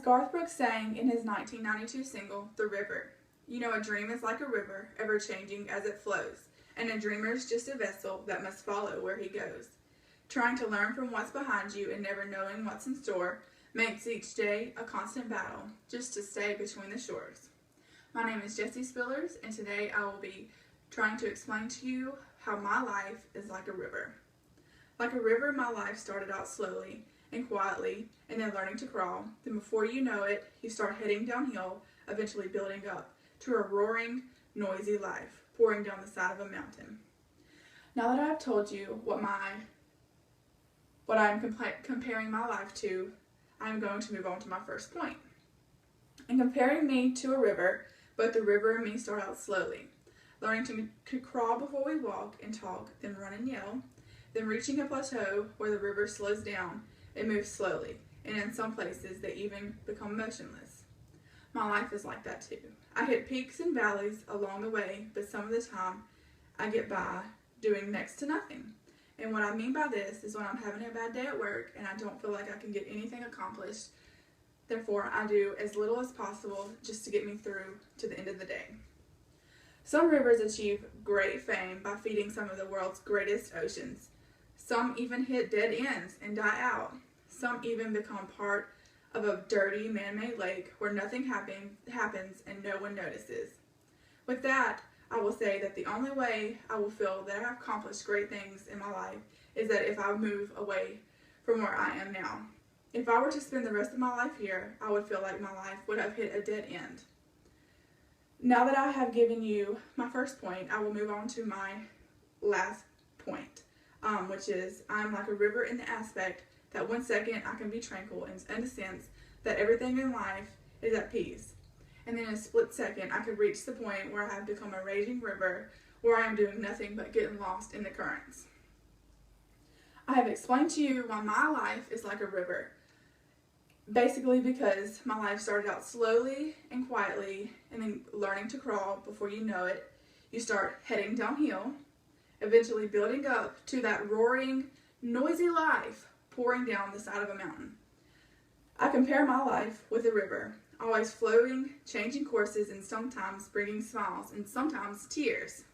Garth Brooks sang in his 1992 single, The River. You know, a dream is like a river, ever changing as it flows, and a dreamer is just a vessel that must follow where he goes. Trying to learn from what's behind you and never knowing what's in store makes each day a constant battle, just to stay between the shores. My name is Jessie Spillers, and today I will be trying to explain to you how my life is like a river. Like a river, my life started out slowly and quietly, and then learning to crawl. Then before you know it, you start heading downhill, eventually building up to a roaring, noisy life, pouring down the side of a mountain. Now that I've told you what I'm comparing my life to, I'm going to move on to my first point. In comparing me to a river, both the river and me start out slowly, learning to crawl before we walk and talk, then run and yell, then reaching a plateau where the river slows down and moves slowly, and in some places they even become motionless. My life is like that too. I hit peaks and valleys along the way, but some of the time I get by doing next to nothing. And what I mean by this is when I'm having a bad day at work and I don't feel like I can get anything accomplished, therefore I do as little as possible just to get me through to the end of the day. Some rivers achieve great fame by feeding some of the world's greatest oceans. Some even hit dead ends and die out. Some even become part of a dirty man-made lake where nothing happens and no one notices. With that, I will say that the only way I will feel that I've accomplished great things in my life is that if I move away from where I am now. If I were to spend the rest of my life here, I would feel like my life would have hit a dead end. Now that I have given you my first point, I will move on to my last point, which is I'm like a river in the aspect that 1 second I can be tranquil in the sense that everything in life is at peace. And then in a split second, I could reach the point where I have become a raging river where I am doing nothing but getting lost in the currents. I have explained to you why my life is like a river. Basically because my life started out slowly and quietly, and then learning to crawl before you know it, you start heading downhill, eventually building up to that roaring, noisy life pouring down the side of a mountain. I compare my life with a river, always flowing, changing courses, and sometimes bringing smiles and sometimes tears.